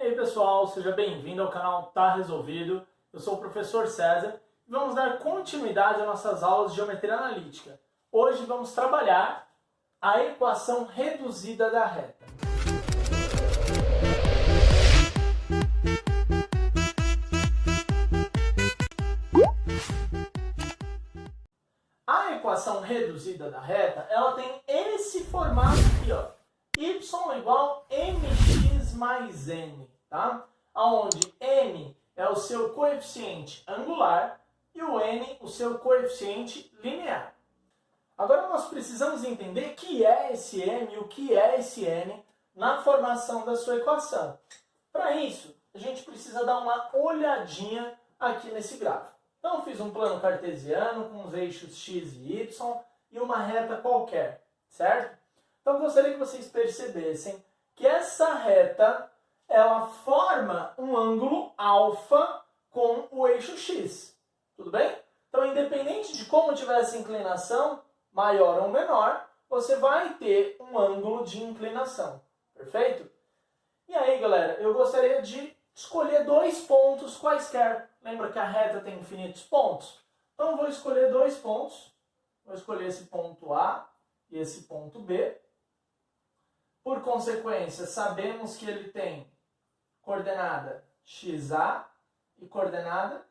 E aí pessoal, seja bem-vindo ao canal Tá Resolvido. Eu sou o professor César e vamos dar continuidade às nossas aulas de geometria analítica. Hoje vamos trabalhar a equação reduzida da reta. A equação reduzida da reta, ela tem esse formato aqui, ó. Y igual mx mais n, tá? Onde m é o seu coeficiente angular e o n o seu coeficiente linear. Agora nós precisamos entender o que é esse m e o que é esse n na formação da sua equação. Para isso, a gente precisa dar uma olhadinha aqui nesse gráfico. Então, eu fiz um plano cartesiano com os eixos x e y e uma reta qualquer, certo? Então, eu gostaria que vocês percebessem que essa reta, ela forma um ângulo alfa com o eixo x. Tudo bem? Então, independente de como tiver essa inclinação, maior ou menor, você vai ter um ângulo de inclinação. Perfeito? E aí, galera, eu gostaria de escolher dois pontos quaisquer. Lembra que a reta tem infinitos pontos? Então, eu vou escolher dois pontos. Vou escolher esse ponto A e esse ponto B. Por consequência, sabemos que ele tem coordenada XA e coordenada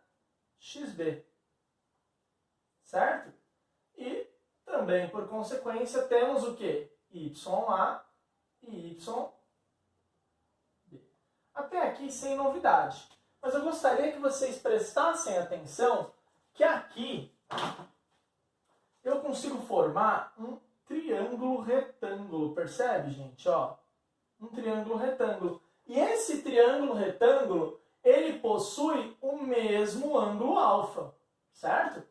XB. Certo? E também, por consequência, temos o quê? YA e YB. Até aqui sem novidade. Mas eu gostaria que vocês prestassem atenção que aqui eu consigo formar um triângulo retângulo. Percebe, gente? Ó, um triângulo retângulo. E esse triângulo retângulo, ele possui o mesmo ângulo alfa, certo?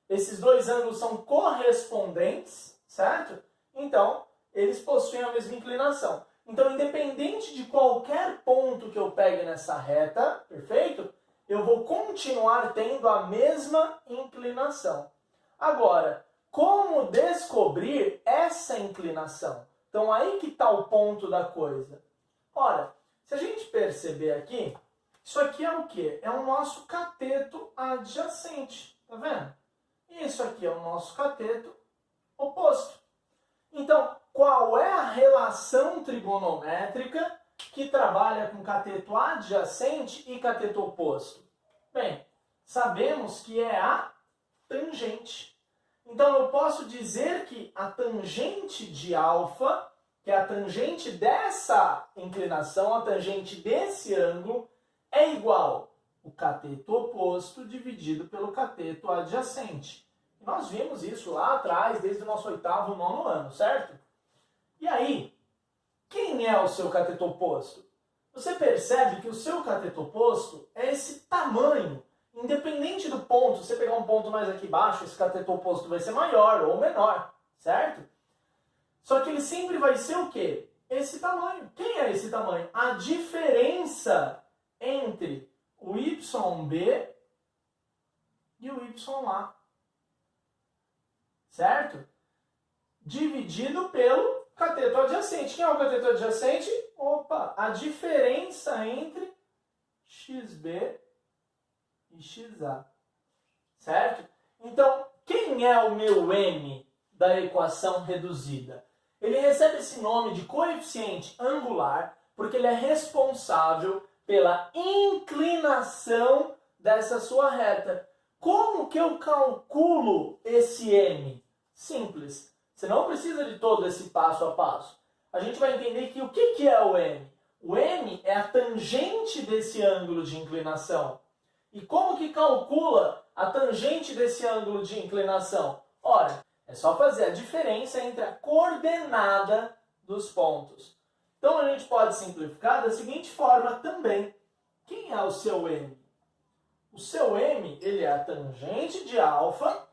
Esses dois ângulos são correspondentes, certo? Então, eles possuem a mesma inclinação. Então, independente de qualquer ponto que eu pegue nessa reta, perfeito? Eu vou continuar tendo a mesma inclinação. Agora, como descobrir essa inclinação? Então, aí que está o ponto da coisa. Ora, se a gente perceber aqui, isso aqui é o quê? É o nosso cateto adjacente, tá vendo? E isso aqui é o nosso cateto oposto. Então, qual é a relação trigonométrica que trabalha com cateto adjacente e cateto oposto? Bem, sabemos que é a tangente. Então, eu posso dizer que a tangente de alfa, que é a tangente dessa inclinação, a tangente desse ângulo, é igual o cateto oposto dividido pelo cateto adjacente. E nós vimos isso lá atrás, desde o nosso 8º, 9º ano, certo? E aí, quem é o seu cateto oposto? Você percebe que o seu cateto oposto é esse tamanho. Independente do ponto, se você pegar um ponto mais aqui embaixo, esse cateto oposto vai ser maior ou menor, certo? Só que ele sempre vai ser o quê? Esse tamanho. Quem é esse tamanho? A diferença entre o YB e o YA. Certo? Dividido pelo cateto adjacente. Quem é o cateto adjacente? Opa, a diferença entre XB e XA. Certo? Então, quem é o meu M da equação reduzida? Ele recebe esse nome de coeficiente angular porque ele é responsável pela inclinação dessa sua reta. Como que eu calculo esse M? Simples. Você não precisa de todo esse passo a passo. A gente vai entender que o que é o M? O M é a tangente desse ângulo de inclinação. E como que calcula a tangente desse ângulo de inclinação? Ora, é só fazer a diferença entre a coordenada dos pontos. Então a gente pode simplificar da seguinte forma também. Quem é o seu M? O seu M, ele é a tangente de alfa,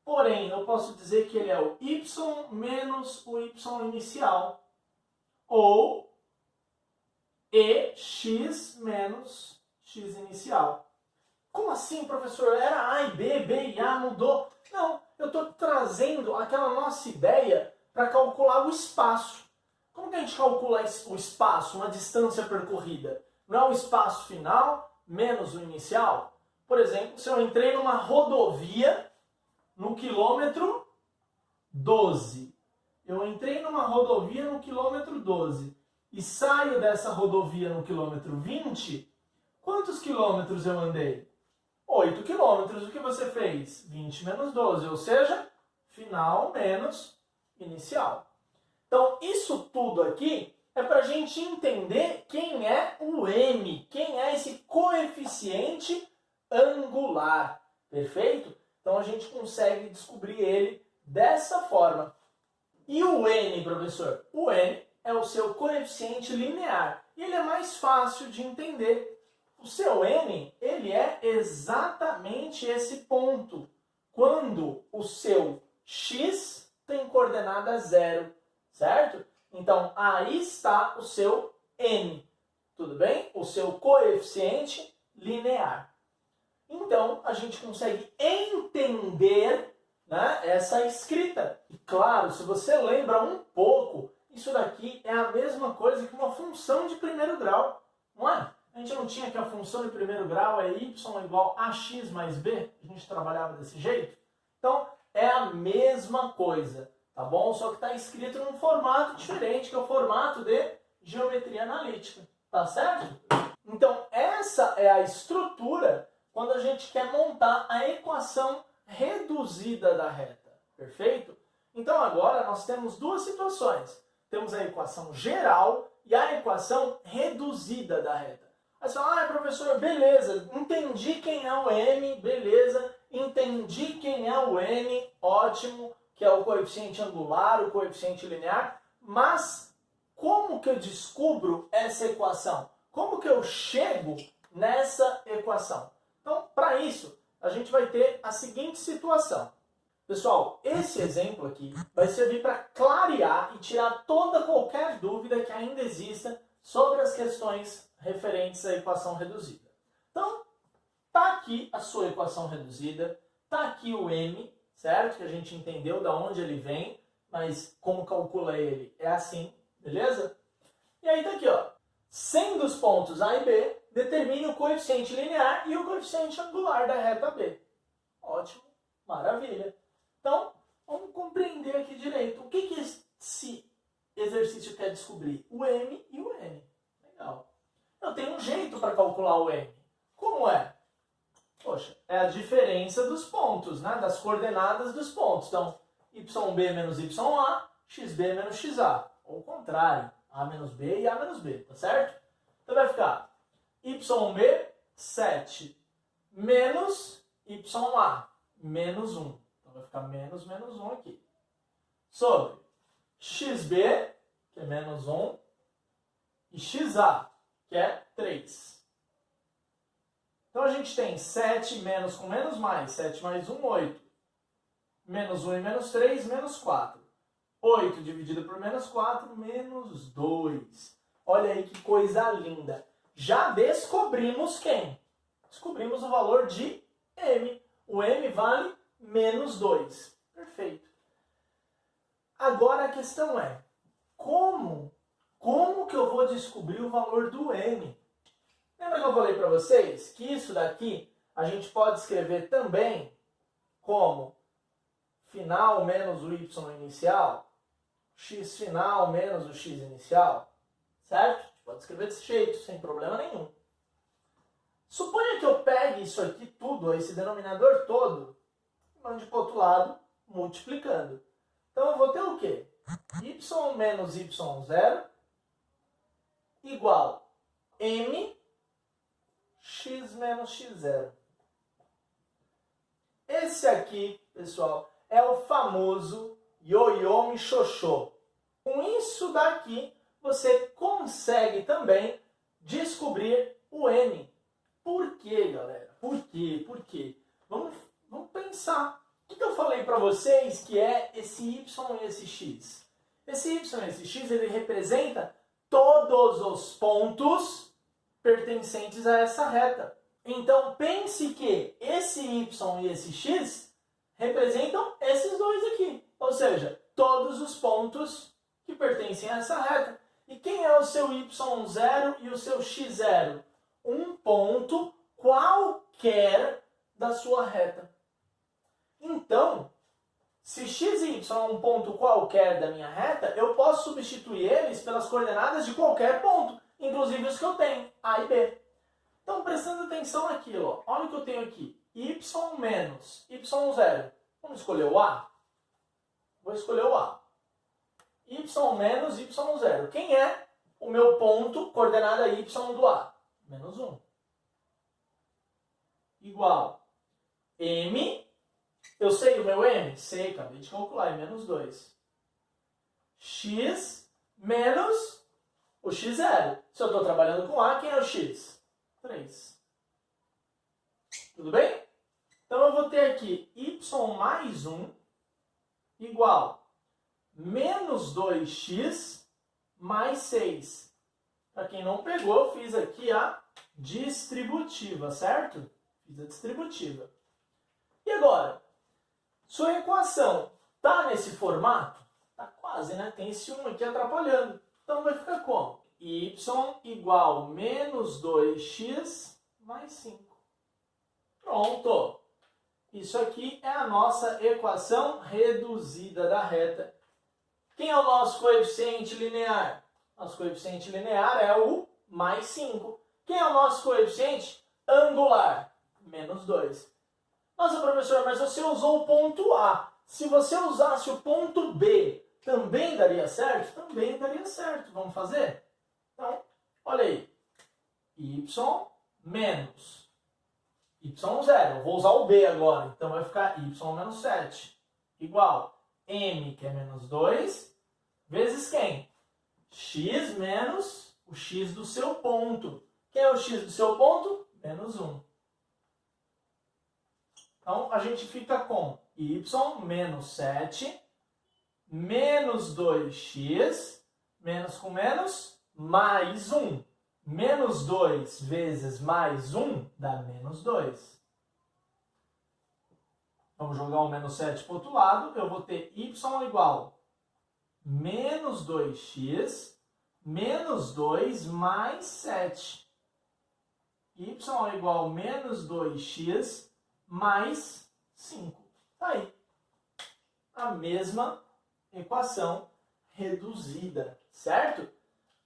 porém, eu posso dizer que ele é o y menos o y inicial, ou EX menos x inicial. Como assim, professor? Era A e B e A mudou? Não, eu estou trazendo aquela nossa ideia para calcular o espaço. Como que a gente calcula o espaço, uma distância percorrida? Não é o espaço final menos o inicial? Por exemplo, se eu entrei numa rodovia no quilômetro 12. Eu entrei numa rodovia no quilômetro 12 e saio dessa rodovia no quilômetro 20, quantos quilômetros eu andei? 8 quilômetros. O que você fez? 20 menos 12, ou seja, final menos inicial. Então, isso tudo aqui é para a gente entender quem é o m, quem é esse coeficiente angular, perfeito? Então, a gente consegue descobrir ele dessa forma. E o n, professor? O n é o seu coeficiente linear. E ele é mais fácil de entender. O seu n, ele é exatamente esse ponto. Quando o seu x tem coordenada 0, certo? Então, aí está o seu n, tudo bem? O seu coeficiente linear. Então, a gente consegue entender, né, essa escrita. E claro, se você lembra um pouco, isso daqui é a mesma coisa que uma função de primeiro grau, não é? A gente não tinha que a função de primeiro grau é y igual a x mais b? A gente trabalhava desse jeito? Então, é a mesma coisa, tá bom? Só que está escrito num formato diferente, que é o formato de geometria analítica, tá certo? Então, essa é a estrutura quando a gente quer montar a equação reduzida da reta, perfeito? Então, agora nós temos duas situações. Temos a equação geral e a equação reduzida da reta. Aí você fala, professor, beleza, entendi quem é o m, beleza, entendi quem é o n, ótimo, que é o coeficiente angular, o coeficiente linear, mas como que eu descubro essa equação? Como que eu chego nessa equação? Então, para isso, a gente vai ter a seguinte situação. Pessoal, esse exemplo aqui vai servir para clarear e tirar qualquer dúvida que ainda exista sobre as questões referentes à equação reduzida. Então, tá aqui a sua equação reduzida, tá aqui o m, certo? Que a gente entendeu de onde ele vem, mas como calcula ele é assim, beleza? E aí tá aqui, ó. Sendo os pontos A e B, determine o coeficiente linear e o coeficiente angular da reta B. Ótimo, maravilha. Então, vamos compreender aqui direito. O que esse exercício quer descobrir? O m e o n. Legal. Eu tenho um jeito para calcular o m. Como é? Poxa, é a diferença dos pontos, né? Das coordenadas dos pontos. Então, yb menos ya, xb menos xa. Ou o contrário, a menos b e a menos b, tá certo? Então vai ficar yb 7 menos ya menos 1. Então vai ficar menos 1 aqui. Sobre xb, que é menos 1, e xa, que é 3. Então a gente tem 7 menos com menos mais, 7 mais 1, 8. Menos 1 e menos 3, menos 4. 8 dividido por menos 4, menos 2. Olha aí que coisa linda. Já descobrimos quem? Descobrimos o valor de m. O m vale menos 2. Perfeito. Agora a questão é, como que eu vou descobrir o valor do m? Lembra que eu falei para vocês que isso daqui a gente pode escrever também como final menos o y inicial, x final menos o x inicial, certo? A gente pode escrever desse jeito, sem problema nenhum. Suponha que eu pegue isso aqui tudo, esse denominador todo, e mande para o outro lado, multiplicando. Então eu vou ter o quê? Y menos y0 igual m x menos x0. Esse aqui, pessoal, é o famoso ioiô michôchô. Com isso daqui, você consegue também descobrir o n. Por quê, galera? Por quê? Por quê? Vamos pensar. O que eu falei para vocês que é esse y e esse x? Esse y e esse x, ele representa todos os pontos pertencentes a essa reta. Então, pense que esse y e esse x representam esses dois aqui. Ou seja, todos os pontos que pertencem a essa reta. E quem é o seu y0 e o seu x0? Um ponto qualquer da sua reta. Então, se x e y é um ponto qualquer da minha reta, eu posso substituir eles pelas coordenadas de qualquer ponto, inclusive os que eu tenho, A e B. Então, prestando atenção naquilo, ó, olha o que eu tenho aqui, y menos y0. Vamos escolher o A? Vou escolher o A. Y menos y0. Quem é o meu ponto, coordenada y do A? Menos 1. Igual M, eu sei o meu M? Sei, acabei de calcular, é menos 2. X menos o x0. Se eu estou trabalhando com A, quem é o x? 3. Tudo bem? Então eu vou ter aqui y mais 1 igual menos 2x mais 6. Para quem não pegou, eu fiz aqui a distributiva, certo? Fiz a distributiva. E agora? Sua equação está nesse formato? Está quase, né? Tem esse 1 aqui atrapalhando. Então vai ficar como? Y igual menos 2x mais 5. Pronto! Isso aqui é a nossa equação reduzida da reta. Quem é o nosso coeficiente linear? Nosso coeficiente linear é o mais 5. Quem é o nosso coeficiente angular? Menos 2. Nossa, professor, mas você usou o ponto A. Se você usasse o ponto B, também daria certo? Também daria certo. Vamos fazer? Então, olha aí. Y menos y0. Eu vou usar o B agora. Então, vai ficar y menos 7. Igual M, que é menos 2, vezes quem? X menos o x do seu ponto. Quem é o x do seu ponto? Menos 1. Então, a gente fica com y menos 7, menos 2x, menos com menos, mais 1. Menos 2 vezes mais 1 dá menos 2. Vamos jogar o menos 7 para o outro lado. Eu vou ter y igual menos 2x, menos 2 mais 7. Y é igual menos 2x mais 5. Tá aí. A mesma equação reduzida, certo?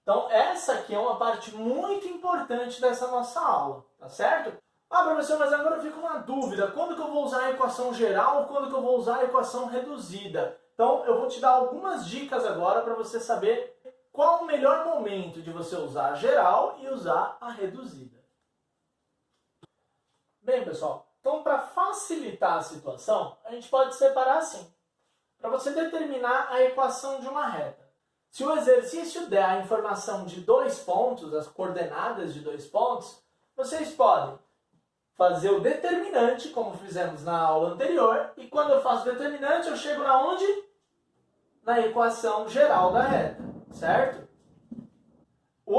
Então, essa aqui é uma parte muito importante dessa nossa aula, tá certo? Ah, professor, mas agora eu fico uma dúvida. Quando que eu vou usar a equação geral ou quando que eu vou usar a equação reduzida? Então, eu vou te dar algumas dicas agora para você saber qual o melhor momento de você usar a geral e usar a reduzida. Bem, pessoal, então para facilitar a situação, a gente pode separar assim. Para você determinar a equação de uma reta. Se o exercício der a informação de 2 pontos, as coordenadas de 2 pontos, vocês podem fazer o determinante, como fizemos na aula anterior, e quando eu faço o determinante, eu chego na onde? Na equação geral da reta, certo? A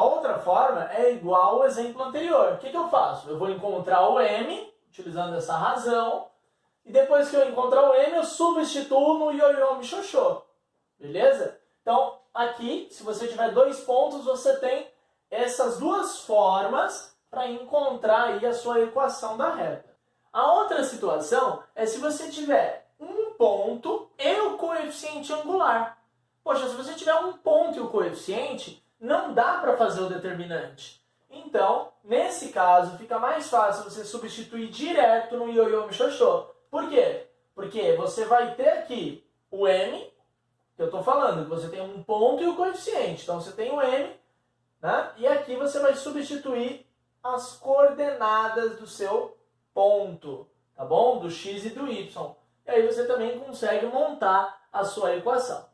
outra forma é igual ao exemplo anterior. O que eu faço? Eu vou encontrar o m, utilizando essa razão, e depois que eu encontrar o m, eu substituo no ioiô michôchô. Beleza? Então, aqui, se você tiver 2 pontos, você tem essas 2 formas para encontrar aí a sua equação da reta. A outra situação é se você tiver um ponto e o coeficiente angular. Poxa, se você tiver um ponto e o coeficiente, não dá para fazer o determinante. Então, nesse caso, fica mais fácil você substituir direto no ioiô michôchô. Por quê? Porque você vai ter aqui o m, que eu estou falando, que você tem um ponto e o coeficiente. Então, você tem o m, né? E aqui você vai substituir as coordenadas do seu ponto, tá bom? Do x e do y. E aí você também consegue montar a sua equação.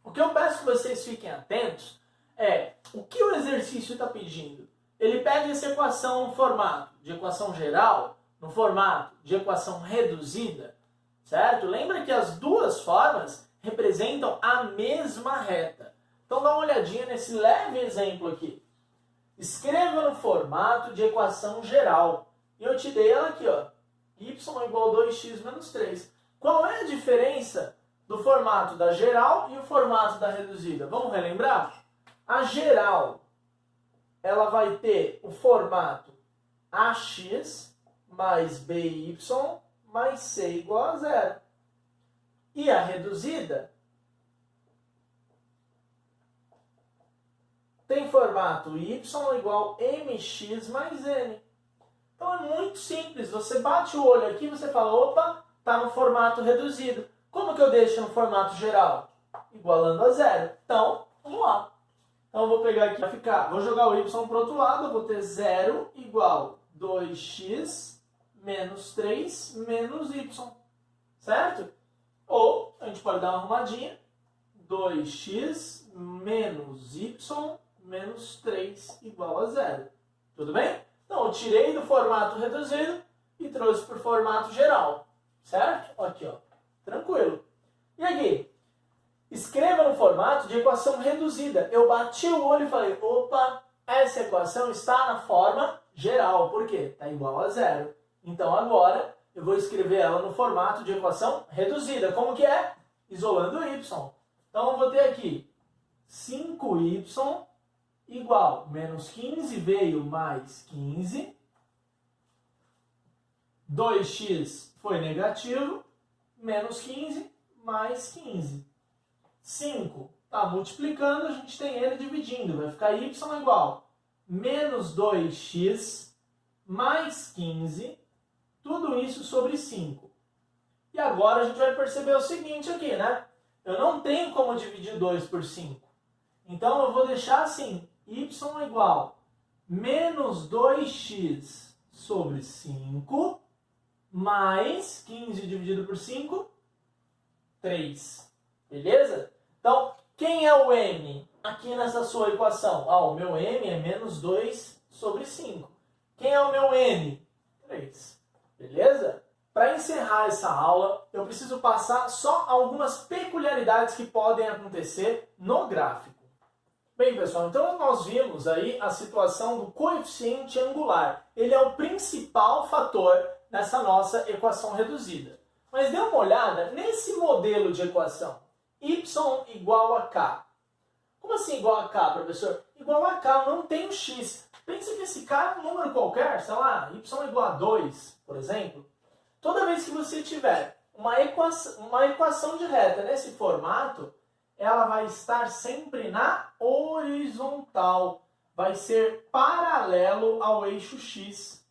O que eu peço que vocês fiquem atentos é o que o exercício está pedindo. Ele pede essa equação no formato de equação geral, no formato de equação reduzida, certo? Lembra que as 2 formas representam a mesma reta. Então dá uma olhadinha nesse leve exemplo aqui. Escreva no formato de equação geral. E eu te dei ela aqui, ó. Y igual a 2x menos 3. Qual é a diferença do formato da geral e o formato da reduzida? Vamos relembrar? A geral, ela vai ter o formato ax mais by mais c igual a zero. E a reduzida tem formato y igual mx mais n. Então é muito simples. Você bate o olho aqui e você fala, opa, está no formato reduzido. Como que eu deixo no formato geral? Igualando a zero. Então, vamos lá. Então eu vou pegar aqui, vou jogar o y para o outro lado, eu vou ter 0 igual 2x menos 3 menos y. Certo? Ou, a gente pode dar uma arrumadinha, 2x menos y menos 3 igual a 0. Tudo bem? Então, eu tirei do formato reduzido e trouxe para o formato geral. Certo? Aqui, ó. Tranquilo. E aqui? Escreva no formato de equação reduzida. Eu bati o olho e falei, opa, essa equação está na forma geral. Por quê? Está igual a zero. Então, agora, eu vou escrever ela no formato de equação reduzida. Como que é? Isolando o y. Então, eu vou ter aqui 5y igual menos 15 veio mais 15. 2x foi negativo, menos 15 mais 15. 5 está multiplicando, a gente tem ele dividindo. Vai ficar y igual menos 2x mais 15, tudo isso sobre 5. E agora a gente vai perceber o seguinte aqui, né? Eu não tenho como dividir 2 por 5. Então eu vou deixar assim, y igual menos 2x sobre 5 mais 15 dividido por 5, 3. Beleza? Então, quem é o m aqui nessa sua equação? Ah, o meu m é menos 2 sobre 5. Quem é o meu n? 3. Beleza? Para encerrar essa aula, eu preciso passar só algumas peculiaridades que podem acontecer no gráfico. Bem, pessoal, então nós vimos aí a situação do coeficiente angular. Ele é o principal fator nessa nossa equação reduzida. Mas dê uma olhada nesse modelo de equação. Y igual a k. Como assim igual a k, professor? Igual a k, não tem um x. Pense que esse k é um número qualquer, sei lá, y igual a 2, por exemplo. Toda vez que você tiver uma equação de reta nesse formato, ela vai estar sempre na horizontal. Vai ser paralelo ao eixo x.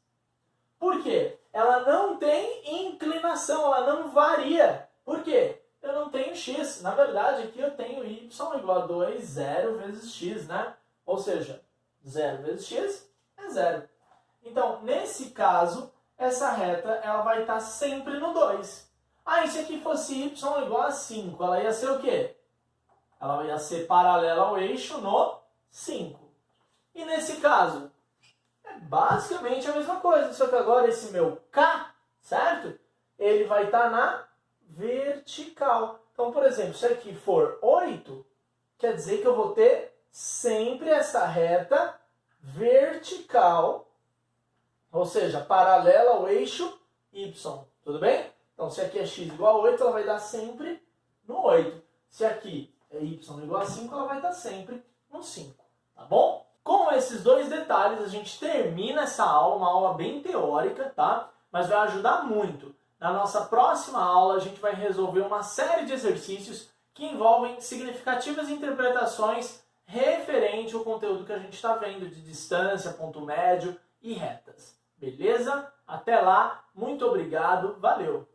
Por quê? Ela não tem inclinação, ela não varia. Por quê? Eu não tenho x. Na verdade, aqui eu tenho y igual a 2, 0 vezes x, né? Ou seja, 0 vezes x é 0. Então, nesse caso, essa reta ela vai estar sempre no 2. Ah, e se aqui fosse y igual a 5, ela ia ser o quê? Ela ia ser paralela ao eixo no 5. E nesse caso, é basicamente a mesma coisa, só que agora esse meu k, certo? Ele vai estar na vertical. Então, por exemplo, se aqui for 8, quer dizer que eu vou ter sempre essa reta vertical, ou seja, paralela ao eixo y. Tudo bem? Então, se aqui é x igual a 8, ela vai dar sempre no 8. Se aqui é y igual a 5, ela vai estar sempre no 5. Tá bom? Com esses dois detalhes, a gente termina essa aula, uma aula bem teórica, tá? Mas vai ajudar muito. Na nossa próxima aula, a gente vai resolver uma série de exercícios que envolvem significativas interpretações referente ao conteúdo que a gente está vendo, de distância, ponto médio e retas. Beleza? Até lá, muito obrigado, valeu!